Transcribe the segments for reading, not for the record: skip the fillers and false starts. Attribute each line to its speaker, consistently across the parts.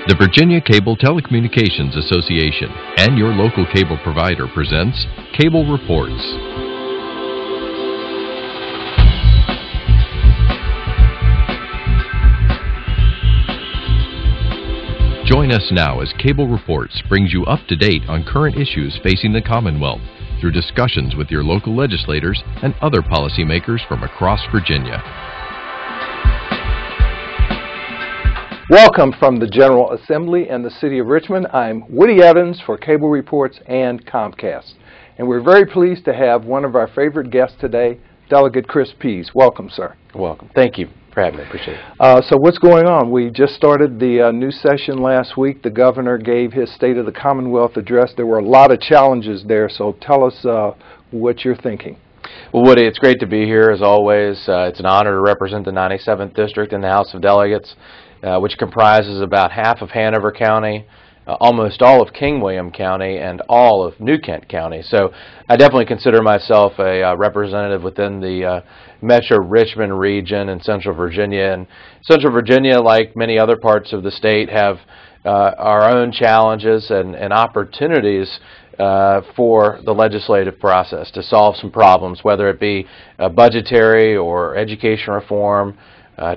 Speaker 1: The Virginia Cable Telecommunications Association and your local cable provider presents Cable Reports. Join us now as Cable Reports brings you up to date on current issues facing the Commonwealth through discussions with your local legislators and other policymakers from across Virginia.
Speaker 2: Welcome from the General Assembly and the City of Richmond. I'm Woody Evans for Cable Reports and Comcast. And we're very pleased to have one of our favorite guests today, Delegate Chris Pease. Welcome, sir.
Speaker 3: Welcome. Thank you for having me. Appreciate it.
Speaker 2: So what's going on? We just started the new session last week. The governor gave his State of the Commonwealth address. There were a lot of challenges there, so tell us what you're thinking.
Speaker 3: Well, Woody, it's great to be here as always. It's an honor to represent the 97th District in the House of Delegates, which comprises about half of Hanover County, almost all of King William County, and all of New Kent County. So I definitely consider myself a representative within the Metro Richmond region in Central Virginia. And Central Virginia, like many other parts of the state, have our own challenges and opportunities for the legislative process to solve some problems, whether it be budgetary or education reform.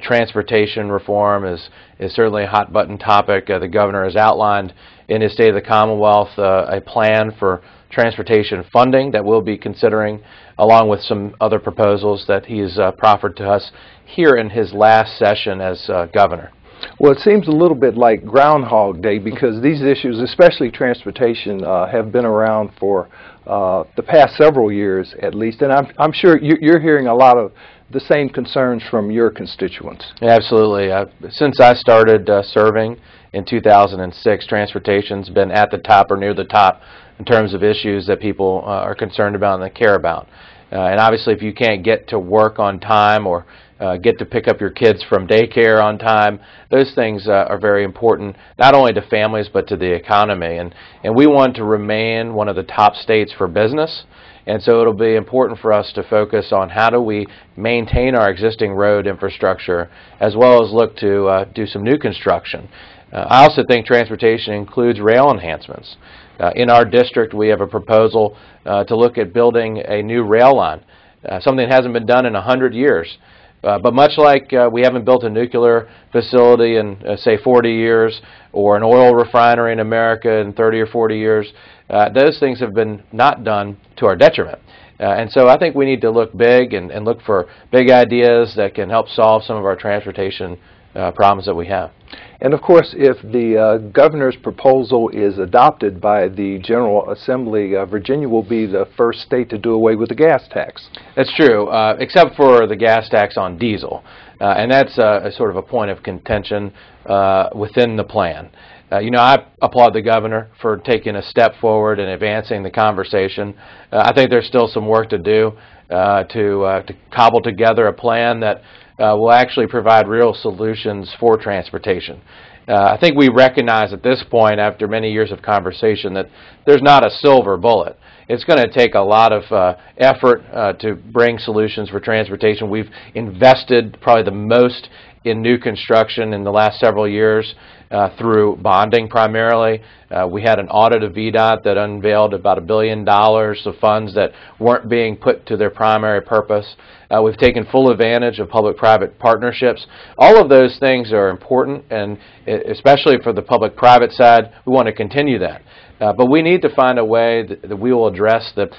Speaker 3: Transportation reform is certainly a hot button topic. The governor has outlined in his State of the Commonwealth a plan for transportation funding that we'll be considering, along with some other proposals that he's proffered to us here in his last session as governor.
Speaker 2: Well, it seems a little bit like Groundhog Day because these issues, especially transportation, have been around for the past several years at least, and I'm sure you're hearing a lot of the same concerns from your constituents.
Speaker 3: Absolutely. Since I started serving in 2006, transportation's been at the top or near the top in terms of issues that people are concerned about and they care about. And obviously, if you can't get to work on time or get to pick up your kids from daycare on time, those things are very important, not only to families but to the economy. And we want to remain one of the top states for business. And so it'll be important for us to focus on how do we maintain our existing road infrastructure as well as look to do some new construction. I also think transportation includes rail enhancements. In our district, we have a proposal to look at building a new rail line, something that hasn't been done in 100 years. But much like we haven't built a nuclear facility in, say, 40 years, or an oil refinery in America in 30 or 40 years, those things have been not done to our detriment. And so I think we need to look big and look for big ideas that can help solve some of our transportation problems that we have.
Speaker 2: And of course, if the governor's proposal is adopted by the General Assembly, Virginia will be the first state to do away with the gas tax.
Speaker 3: That's true, except for the gas tax on diesel. And that's a sort of a point of contention within the plan. I applaud the governor for taking a step forward and advancing the conversation. I think there's still some work to do to cobble together a plan that will actually provide real solutions for transportation. I think we recognize at this point, after many years of conversation, that there's not a silver bullet. It's going to take a lot of effort to bring solutions for transportation. We've invested probably the most in new construction in the last several years through bonding primarily. We had an audit of VDOT that unveiled about $1 billion of funds that weren't being put to their primary purpose. We've taken full advantage of public-private partnerships. All of those things are important, and especially for the public-private side, we want to continue that. But we need to find a way that we will address the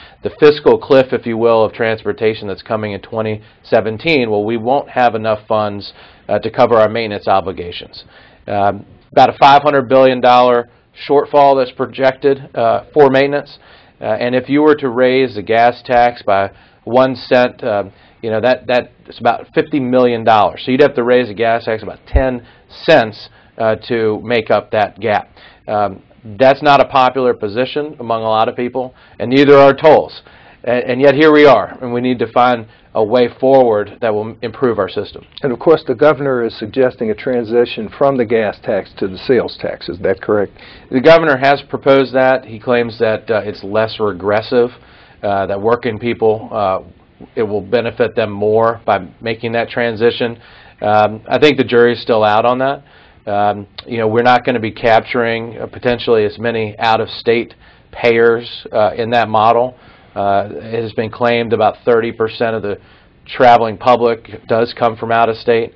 Speaker 3: fiscal cliff, if you will, of transportation that's coming in 2017. Well, we won't have enough funds to cover our maintenance obligations. About a $500 billion shortfall that's projected for maintenance. And if you were to raise the gas tax by 1 cent, that's about $50 million. So you'd have to raise the gas tax about 10 cents to make up that gap. That's not a popular position among a lot of people, and neither are tolls. And yet here we are, and we need to find a way forward that will improve our system.
Speaker 2: And of course, the governor is suggesting a transition from the gas tax to the sales tax. Is that correct?
Speaker 3: The governor has proposed that. He claims that it's less regressive, that working people, it will benefit them more by making that transition. I think the jury's still out on that. We're not going to be capturing potentially as many out-of-state payers in that model. It has been claimed about 30% of the traveling public does come from out of state.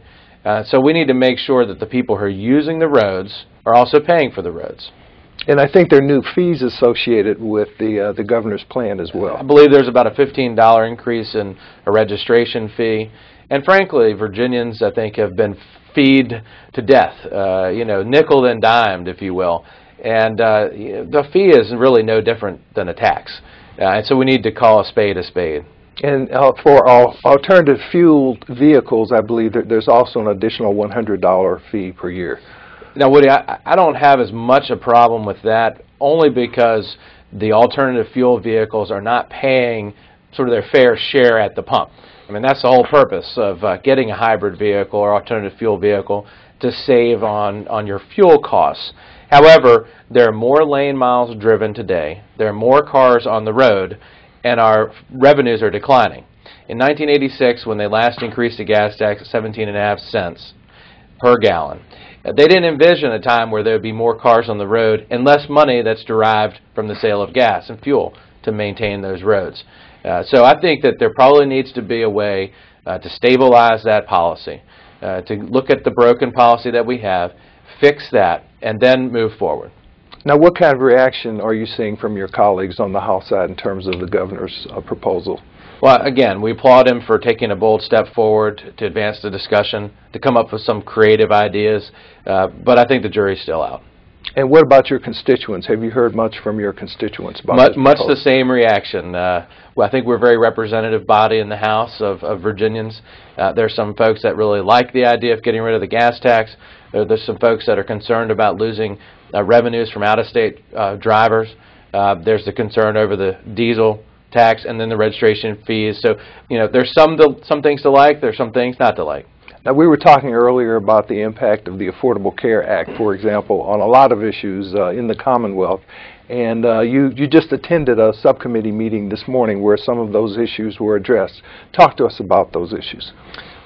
Speaker 3: So we need to make sure that the people who are using the roads are also paying for the roads.
Speaker 2: And I think there are new fees associated with the governor's plan as well.
Speaker 3: I believe there's about a $15 increase in a registration fee. And frankly, Virginians, I think, have been feed to death, nickeled and dimed, if you will. And the fee is really no different than a tax. And so we need to call a spade a spade.
Speaker 2: And for alternative fueled vehicles, I believe that there's also an additional $100 fee per year.
Speaker 3: Now, Woody, I don't have as much a problem with that, only because the alternative fuel vehicles are not paying sort of their fair share at the pump. I mean, that's the whole purpose of getting a hybrid vehicle or alternative fuel vehicle, to save on your fuel costs. However, there are more lane miles driven today, there are more cars on the road, and our revenues are declining. In 1986, when they last increased the gas tax at 17.5 cents per gallon, they didn't envision a time where there would be more cars on the road and less money that's derived from the sale of gas and fuel to maintain those roads. So I think that there probably needs to be a way to stabilize that policy, to look at the broken policy that we have, fix that, and then move forward.
Speaker 2: Now, what kind of reaction are you seeing from your colleagues on the House side in terms of the governor's proposal?
Speaker 3: Well, again, we applaud him for taking a bold step forward to advance the discussion, to come up with some creative ideas, but I think the jury's still out.
Speaker 2: And what about your constituents? Have you heard much from your constituents about this
Speaker 3: much the same reaction. Well, I think we're a very representative body in the House of Virginians. There's some folks that really like the idea of getting rid of the gas tax. There's some folks that are concerned about losing revenues from out-of-state drivers. There's the concern over the diesel tax and then the registration fees. So, there's some things to like, there's some things not to like.
Speaker 2: Now, we were talking earlier about the impact of the Affordable Care Act, for example, on a lot of issues in the Commonwealth. And you just attended a subcommittee meeting this morning where some of those issues were addressed. Talk to us about those issues.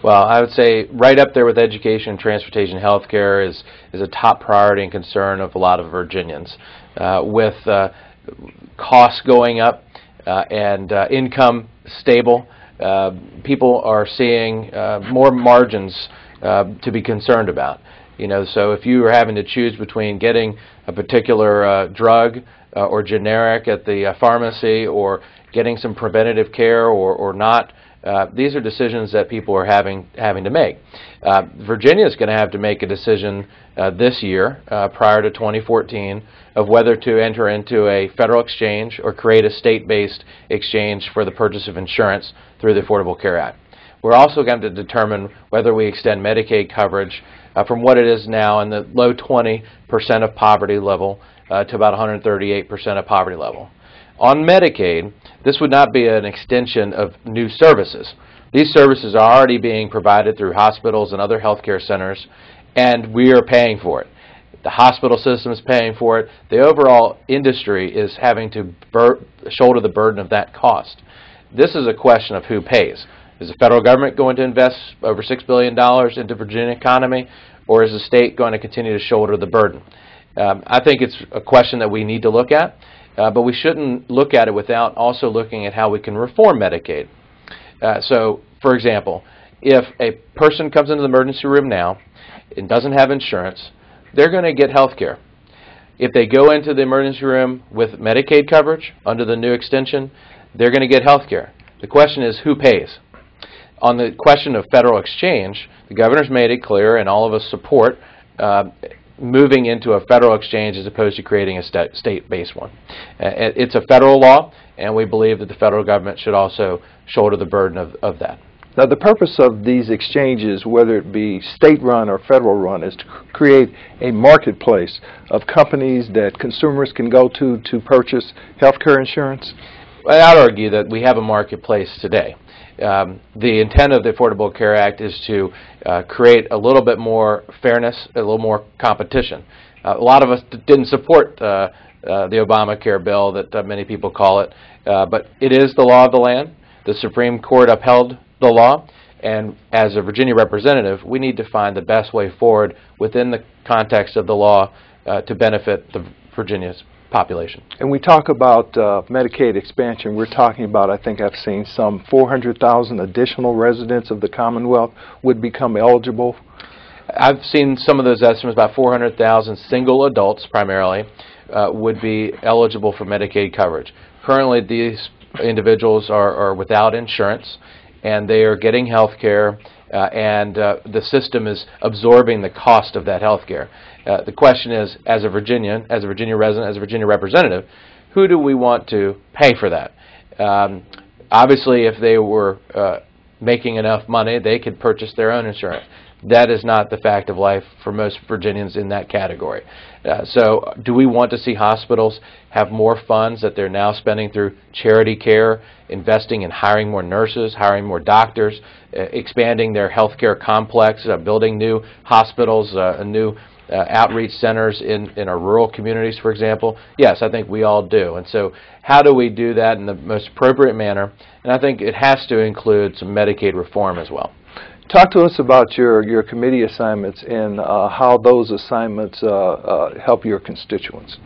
Speaker 3: Well, I would say right up there with education, transportation, health care is a top priority and concern of a lot of Virginians. With costs going up and income stable, people are seeing more margins to be concerned about. So if you are having to choose between getting a particular drug or generic at the pharmacy, or getting some preventative care or not, these are decisions that people are having to make. Virginia is going to have to make a decision this year, prior to 2014, of whether to enter into a federal exchange or create a state-based exchange for the purchase of insurance through the Affordable Care Act. We're also going to determine whether we extend Medicaid coverage from what it is now in the low 20% of poverty level to about 138% of poverty level. On Medicaid, this would not be an extension of new services. These services are already being provided through hospitals and other healthcare centers, and we are paying for it. The hospital system is paying for it. The overall industry is having to shoulder the burden of that cost. This is a question of who pays. Is the federal government going to invest over $6 billion into the Virginia economy, or is the state going to continue to shoulder the burden? I think it's a question that we need to look at, but we shouldn't look at it without also looking at how we can reform Medicaid. So, for example, if a person comes into the emergency room now and doesn't have insurance, they're going to get health care. If they go into the emergency room with Medicaid coverage under the new extension, they're going to get health care. The question is, who pays? On the question of federal exchange, the governor's made it clear, and all of us support moving into a federal exchange as opposed to creating a state-based one. It's a federal law, and we believe that the federal government should also shoulder the burden of that.
Speaker 2: Now, the purpose of these exchanges, whether it be state-run or federal-run, is to create a marketplace of companies that consumers can go to purchase health care insurance?
Speaker 3: I'd argue that we have a marketplace today. The intent of the Affordable Care Act is to create a little bit more fairness, a little more competition. A lot of us didn't support the Obamacare bill that many people call it, but it is the law of the land. The Supreme Court upheld the law, And as a Virginia representative, we need to find the best way forward within the context of the law to benefit Virginia's population.
Speaker 2: And we talk about Medicaid expansion. We're talking about, I think I've seen some 400,000 additional residents of the Commonwealth would become eligible.
Speaker 3: I've seen some of those estimates, about 400,000 single adults primarily would be eligible for Medicaid coverage. Currently, these individuals are without insurance, and they are getting health care, and the system is absorbing the cost of that health care. The question is, as a Virginian, as a Virginia resident, as a Virginia representative, who do we want to pay for that? Obviously, if they were making enough money, they could purchase their own insurance. That is not the fact of life for most Virginians in that category. So do we want to see hospitals have more funds that they're now spending through charity care, investing in hiring more nurses, hiring more doctors, expanding their healthcare complex, building new hospitals, new outreach centers in our rural communities, for example? Yes, I think we all do. And so how do we do that in the most appropriate manner? And I think it has to include some Medicaid reform as well.
Speaker 2: Talk to us about your committee assignments and how those assignments help your constituents.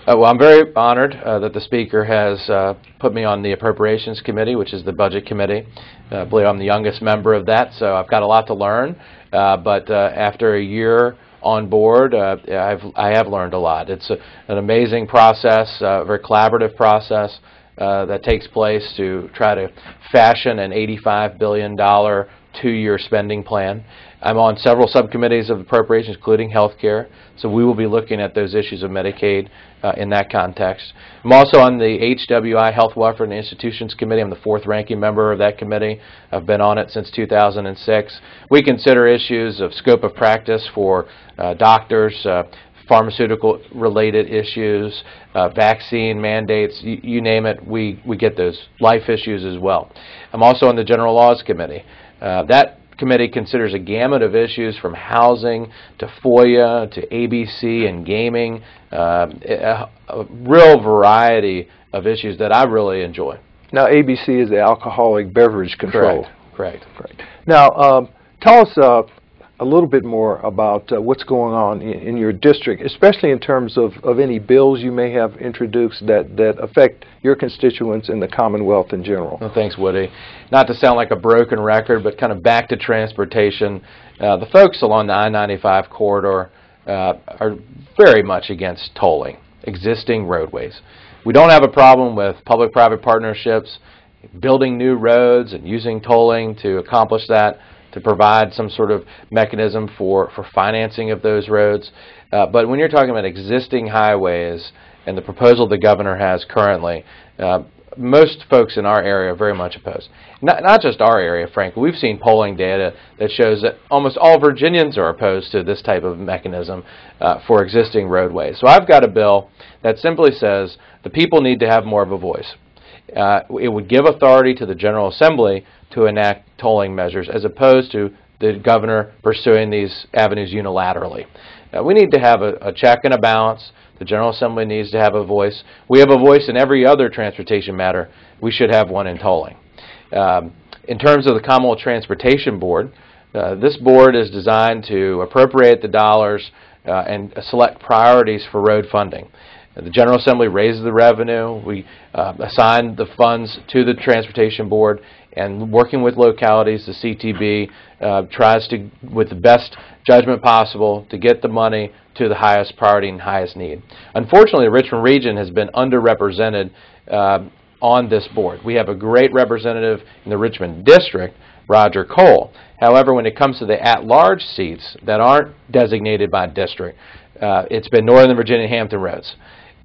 Speaker 3: Well, I'm very honored that the Speaker has put me on the Appropriations Committee, which is the Budget Committee. I believe I'm the youngest member of that, so I've got a lot to learn. But after a year on board, I have learned a lot. It's an amazing process, a very collaborative process that takes place to try to fashion an $85 billion two-year spending plan. I'm on several subcommittees of appropriations, including health care, so we will be looking at those issues of Medicaid in that context. I'm also on the HWI, Health, Welfare, and Institutions Committee. I'm the fourth ranking member of that committee. I've been on it since 2006. We consider issues of scope of practice for doctors, pharmaceutical-related issues, vaccine mandates, you name it, we get those life issues as well. I'm also on the General Laws Committee. That committee considers a gamut of issues from housing to FOIA to ABC and gaming, a real variety of issues that I really enjoy.
Speaker 2: Now, ABC is the Alcoholic Beverage Control.
Speaker 3: Correct.
Speaker 2: Now, tell us a little bit more about what's going on in your district, especially in terms of any bills you may have introduced that affect your constituents in the Commonwealth in general.
Speaker 3: Well, thanks, Woody. Not to sound like a broken record, but kind of back to transportation. The folks along the I-95 corridor are very much against tolling existing roadways. We don't have a problem with public-private partnerships, building new roads and using tolling to accomplish that, to provide some sort of mechanism for financing of those roads. But when you're talking about existing highways and the proposal the governor has currently, most folks in our area are very much opposed. Not just our area, frankly. We've seen polling data that shows that almost all Virginians are opposed to this type of mechanism for existing roadways. So I've got a bill that simply says the people need to have more of a voice. It would give authority to the General Assembly to enact tolling measures as opposed to the governor pursuing these avenues unilaterally. We need to have a check and a balance. The General Assembly needs to have a voice. We have a voice in every other transportation matter. We should have one in tolling. In terms of the Commonwealth Transportation Board, this board is designed to appropriate the dollars and select priorities for road funding. The General Assembly raises the revenue. We assign the funds to the Transportation Board, and working with localities, the CTB tries to, with the best judgment possible, to get the money to the highest priority and highest need. Unfortunately, the Richmond region has been underrepresented on this board. We have a great representative in the Richmond district, Roger Cole. However, when it comes to the at-large seats that aren't designated by district, it's been Northern Virginia and Hampton Roads.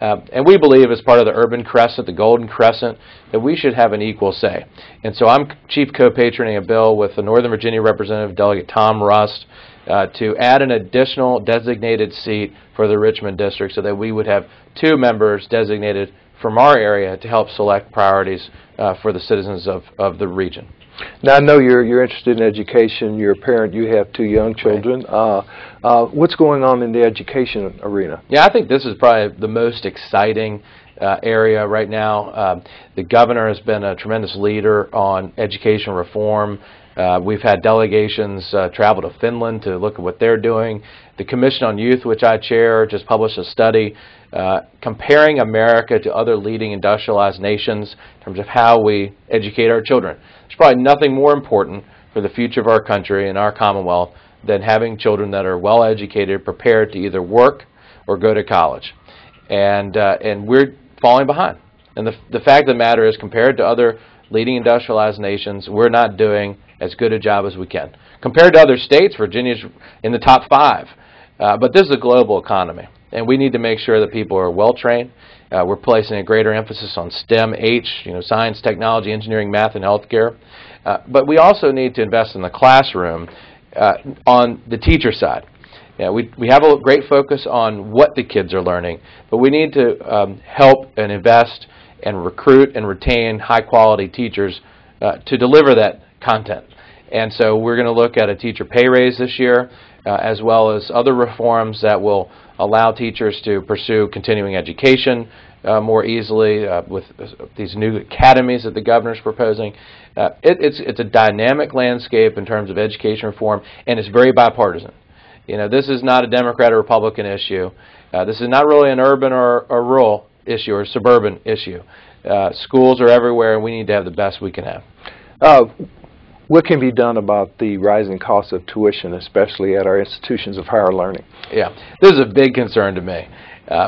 Speaker 3: And we believe, as part of the urban crescent, the golden crescent, that we should have an equal say. And so I'm chief co-patroning a bill with the Northern Virginia Representative Delegate Tom Rust to add an additional designated seat for the Richmond district so that we would have 2 members designated from our area to help select priorities for the citizens of the region.
Speaker 2: Now, I know you're interested in education. You're a parent. You have 2 young children. Right. What's going on in the education arena?
Speaker 3: Yeah, I think this is probably the most exciting area right now. The governor has been a tremendous leader on education reform. We've had delegations travel to Finland to look at what they're doing. The Commission on Youth, which I chair, just published a study comparing America to other leading industrialized nations in terms of how we educate our children. There's probably nothing more important for the future of our country and our Commonwealth than having children that are well educated, prepared to either work or go to college. And we're falling behind. And the fact of the matter is, compared to other leading industrialized nations, we're not doing as good a job as we can. Compared to other states, Virginia's in the top 5. But this is a global economy, and we need to make sure that people are well trained. We're placing a greater emphasis on STEM, science, technology, engineering, math, and healthcare. But we also need to invest in the classroom on the teacher side. We have a great focus on what the kids are learning, but we need to help and invest and recruit and retain high-quality teachers to deliver that content. And so we're going to look at a teacher pay raise this year, as well as other reforms that will allow teachers to pursue continuing education more easily with these new academies that the governor's proposing. It's a dynamic landscape in terms of education reform, and it's very bipartisan. This is not a Democrat or Republican issue. This is not really an urban or rural issue or suburban issue. Schools are everywhere, and we need to have the best we can have.
Speaker 2: What can be done about the rising cost of tuition, especially at our institutions of higher learning?
Speaker 3: Yeah, this is a big concern to me.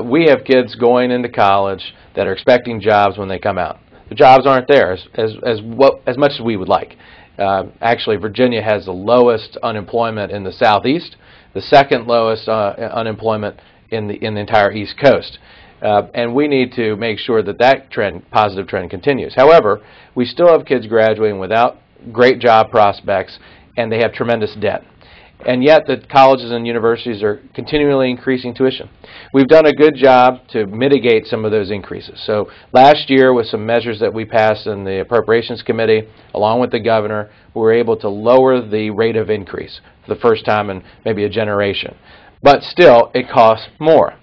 Speaker 3: We have kids going into college that are expecting jobs when they come out. The jobs aren't there as much as we would like. Actually, Virginia has the lowest unemployment in the Southeast, the second lowest unemployment in the entire East Coast. And we need to make sure that positive trend continues. However, we still have kids graduating without great job prospects, and they have tremendous debt. And yet the colleges and universities are continually increasing tuition. We've done a good job to mitigate some of those increases. So last year, with some measures that we passed in the Appropriations Committee, along with the governor, we were able to lower the rate of increase for the first time in maybe a generation. But still, it costs more.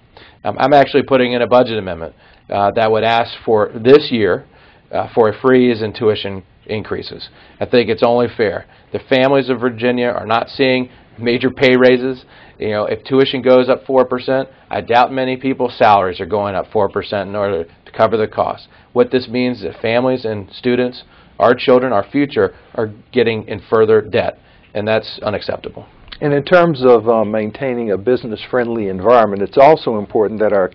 Speaker 3: I'm actually putting in a budget amendment that would ask for this year for a freeze in tuition increases. I think it's only fair. The families of Virginia are not seeing major pay raises. If tuition goes up 4%, I doubt many people's salaries are going up 4% in order to cover the cost. What this means is that families and students, our children, our future, are getting in further debt, and that's unacceptable.
Speaker 2: And in terms of maintaining a business-friendly environment, it's also important that our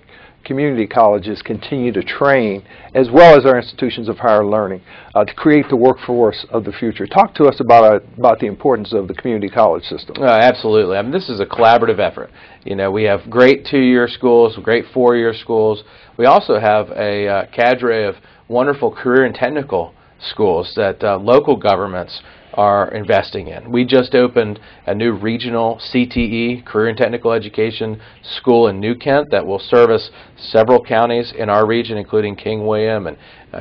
Speaker 2: community colleges continue to train, as well as our institutions of higher learning, to create the workforce of the future. Talk to us about the importance of the community college system.
Speaker 3: Absolutely. I mean, this is a collaborative effort. We have great 2-year schools, great 4-year schools. We also have a cadre of wonderful career and technical schools that local governments are investing in. We just opened a new regional CTE, Career and Technical Education School in New Kent that will service several counties in our region, including King William and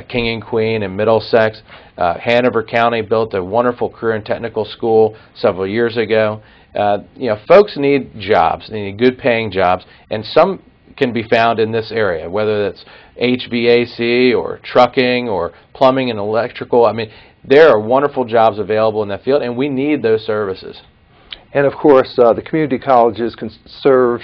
Speaker 3: King and Queen and Middlesex. Hanover County built a wonderful career and technical school several years ago. Folks need jobs. They need good paying jobs, and some can be found in this area, whether it's HVAC or trucking or plumbing and electrical. I mean, there are wonderful jobs available in that field, and we need those services.
Speaker 2: And of course, the community colleges serve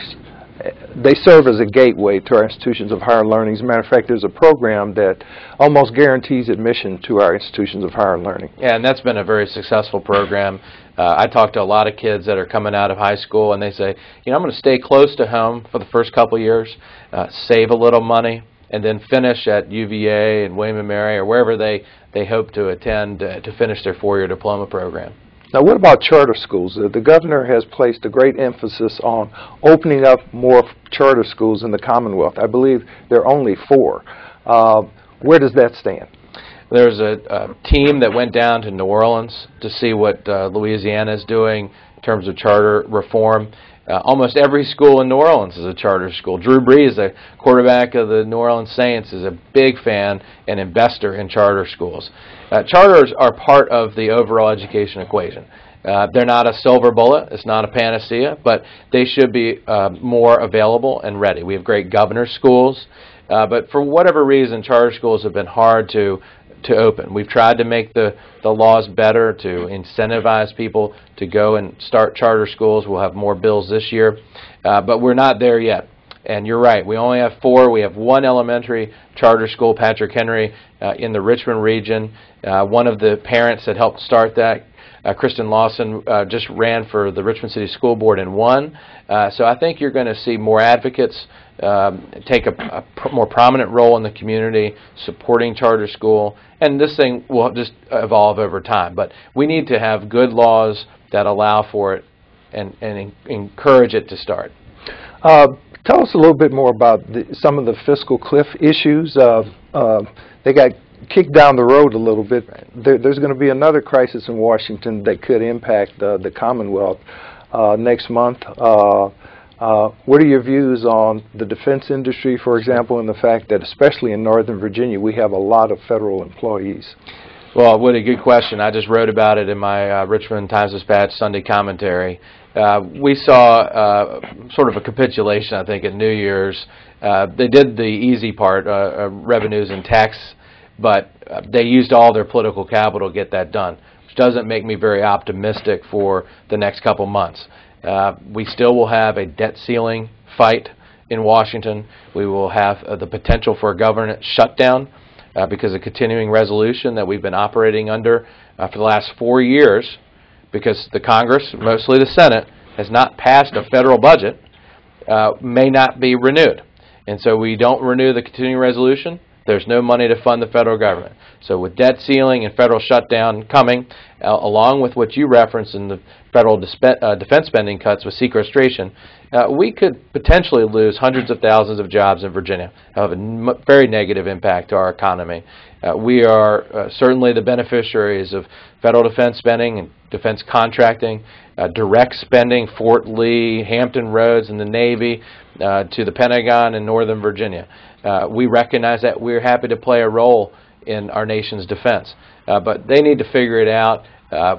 Speaker 2: as a gateway to our institutions of higher learning. As a matter of fact, there's a program that almost guarantees admission to our institutions of higher learning.
Speaker 3: Yeah, and that's been a very successful program. I talk to a lot of kids that are coming out of high school, and they say, I'm going to stay close to home for the first couple of years, save a little money, and then finish at UVA and William & Mary or wherever they hope to attend to finish their 4-year diploma program.
Speaker 2: Now, what about charter schools? The governor has placed a great emphasis on opening up more charter schools in the Commonwealth. I believe there are only 4. Where does that stand?
Speaker 3: There's a team that went down to New Orleans to see what Louisiana is doing in terms of charter reform. Almost every school in New Orleans is a charter school. Drew Brees, the quarterback of the New Orleans Saints, is a big fan and investor in charter schools. Charters are part of the overall education equation. They're not a silver bullet. It's not a panacea, but they should be more available and ready. We have great governor schools, but for whatever reason, charter schools have been hard to to open. We've tried to make the laws better to incentivize people to go and start charter schools. We'll have more bills this year, but we're not there yet. And you're right, we only have 4. We have 1 elementary charter school, Patrick Henry, in the Richmond region. One of the parents that helped start that, Kristen Lawson, just ran for the Richmond City School Board and won. So I think you're going to see more advocates take a more prominent role in the community, supporting charter school, and this thing will just evolve over time. But we need to have good laws that allow for it and encourage it to start.
Speaker 2: Tell us a little bit more about some of the fiscal cliff issues. They got kicked down the road a little bit. There's going to be another crisis in Washington that could impact the Commonwealth next month. What are your views on the defense industry, for example, and the fact that especially in Northern Virginia we have a lot of federal employees?
Speaker 3: Well, what a good question. I just wrote about it in my Richmond Times-Dispatch Sunday commentary. We saw sort of a capitulation, I think, at New Year's. They did the easy part, revenues and tax, but they used all their political capital to get that done, which doesn't make me very optimistic for the next couple months. We still will have a debt ceiling fight in Washington. We will have the potential for a government shutdown because of continuing resolution that we've been operating under for the last 4 years, because the Congress, mostly the Senate, has not passed a federal budget, may not be renewed. And so we don't renew the continuing resolution, there's no money to fund the federal government. So with debt ceiling and federal shutdown coming, along with what you referenced in the federal defense spending cuts with sequestration, we could potentially lose hundreds of thousands of jobs in Virginia. Have a very negative impact to our economy. We are certainly the beneficiaries of federal defense spending and defense contracting, direct spending, Fort Lee, Hampton Roads, and the Navy, to the Pentagon in Northern Virginia. We recognize that. We're happy to play a role in our nation's defense. But they need to figure it out.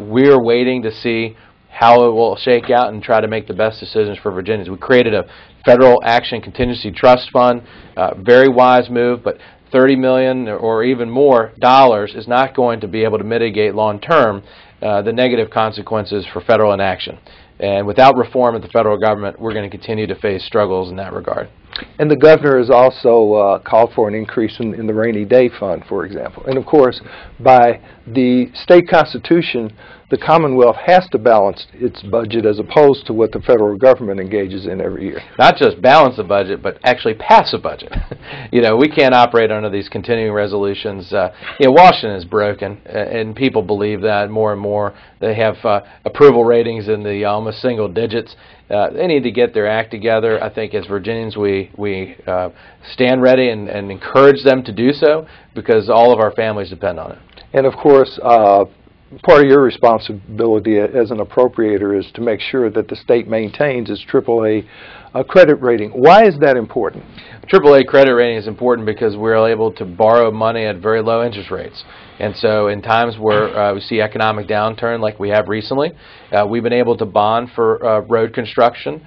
Speaker 3: We're waiting to see how it will shake out and try to make the best decisions for Virginians. We created a Federal Action Contingency Trust Fund, very wise move, but $30 million or even more dollars is not going to be able to mitigate long-term the negative consequences for federal inaction. And without reform at the federal government, we're going to continue to face struggles in that regard.
Speaker 2: And the governor has also called for an increase in the rainy day fund, for example. And of course, by the state constitution, the Commonwealth has to balance its budget as opposed to what the federal government engages in every year.
Speaker 3: Not just balance the budget, but actually pass a budget. We can't operate under these continuing resolutions. Washington is broken, and people believe that more and more. They have approval ratings in the almost single digits. They need to get their act together. I think as Virginians, we stand ready and encourage them to do so, because all of our families depend on it.
Speaker 2: And of course, part of your responsibility as an appropriator is to make sure that the state maintains its AAA credit rating. Why is that important?
Speaker 3: AAA credit rating is important because we're able to borrow money at very low interest rates. And so in times where we see economic downturn like we have recently, we've been able to bond for road construction,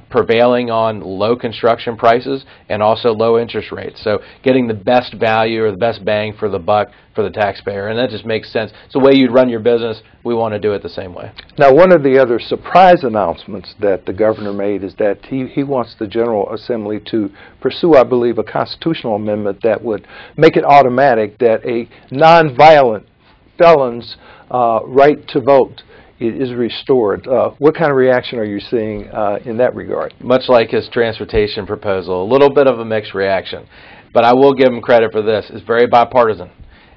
Speaker 3: prevailing on low construction prices and also low interest rates. So getting the best value or the best bang for the buck for the taxpayer. And that just makes sense. It's the way you'd run your business. We want to do it the same way.
Speaker 2: Now, one of the other surprise announcements that the governor made is that he wants the General Assembly to pursue, I believe, a constitutional amendment that would make it automatic that a nonviolent felon's right to vote is restored. What kind of reaction are you seeing in that regard?
Speaker 3: Much like his transportation proposal, a little bit of a mixed reaction. But I will give him credit for this. It's very bipartisan.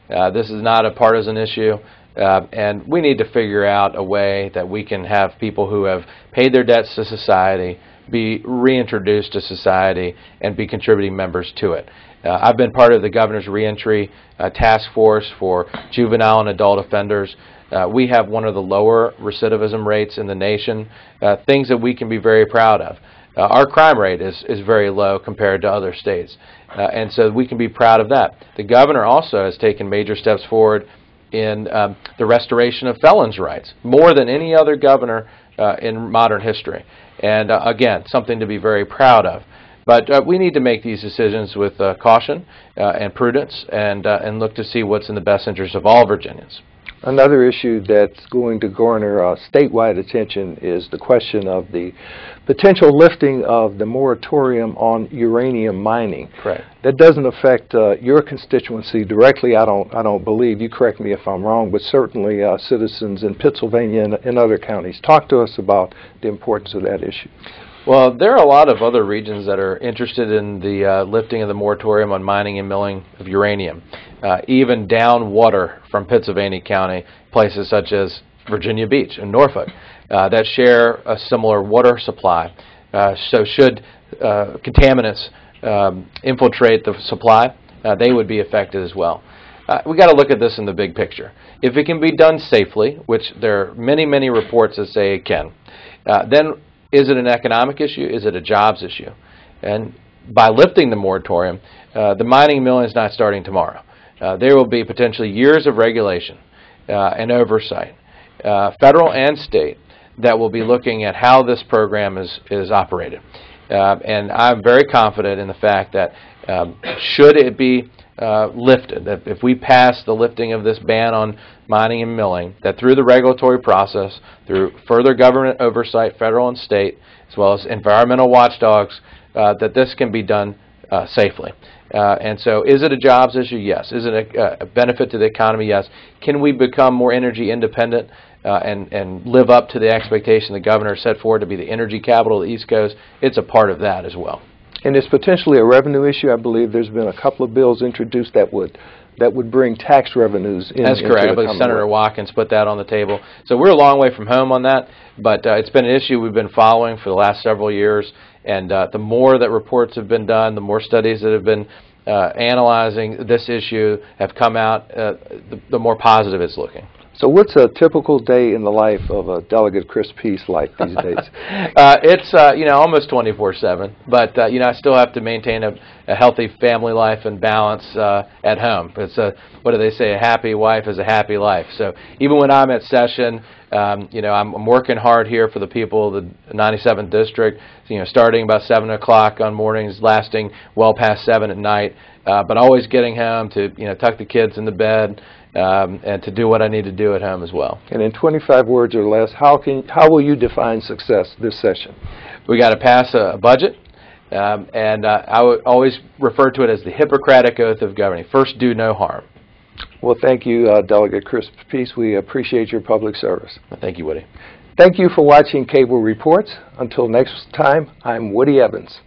Speaker 3: This is not a partisan issue. And we need to figure out a way that we can have people who have paid their debts to society be reintroduced to society and be contributing members to it. I've been part of the governor's reentry task force for juvenile and adult offenders. We have one of the lower recidivism rates in the nation, things that we can be very proud of. Our crime rate is very low compared to other states, and so we can be proud of that. The governor also has taken major steps forward in the restoration of felons' rights, more than any other governor in modern history. And again, something to be very proud of. But we need to make these decisions with caution and prudence and look to see what's in the best interest of all Virginians.
Speaker 2: Another issue that's going to garner statewide attention is the question of the potential lifting of the moratorium on uranium mining.
Speaker 3: Correct.
Speaker 2: That doesn't affect your constituency directly, I don't believe. You correct me if I'm wrong, but certainly citizens in Pennsylvania and other counties. Talk to us about the importance of that issue.
Speaker 3: Well, there are a lot of other regions that are interested in the lifting of the moratorium on mining and milling of uranium. Even down water from Pennsylvania County, places such as Virginia Beach and Norfolk that share a similar water supply. So should contaminants infiltrate the supply, they would be affected as well. We got to look at this in the big picture. If it can be done safely, which there are many, many reports that say it can, then is it an economic issue? Is it a jobs issue? And by lifting the moratorium, the mining and milling is not starting tomorrow. There will be potentially years of regulation and oversight, federal and state, that will be looking at how this program is operated. And I'm very confident in the fact that should it be lifted, that if we pass the lifting of this ban on mining and milling, that through the regulatory process, through further government oversight, federal and state, as well as environmental watchdogs, that this can be done safely. And so is it a jobs issue? Yes. Is it a benefit to the economy? Yes. Can we become more energy independent and live up to the expectation the governor set forward to be the energy capital of the East Coast? It's a part of that as well.
Speaker 2: And it's potentially a revenue issue. I believe there's been a couple of bills introduced that would bring tax revenues in.
Speaker 3: That's correct. I believe Senator Watkins put that on the table. So we're a long way from home on that, but it's been an issue we've been following for the last several years. And the more that reports have been done, the more studies that have been analyzing this issue have come out, the more positive it's looking.
Speaker 2: So what's a typical day in the life of a Delegate Chris Peace like these days?
Speaker 3: It's almost 24/7, but I still have to maintain a healthy family life and balance at home. It's what do they say? A happy wife is a happy life. So even when I'm at session, I'm working hard here for the people of the 97th district. Starting about 7 o'clock on mornings, lasting well past 7 at night, but always getting home to tuck the kids in the bed. And to do what I need to do at home as well. And in 25 words or less, how will you define success this session? We got to pass a budget, and I would always refer to it as the Hippocratic Oath of Governing. First, do no harm. Well, thank you, Delegate Chris Peace. We appreciate your public service. Thank you, Woody. Thank you for watching Cable Reports. Until next time, I'm Woody Evans.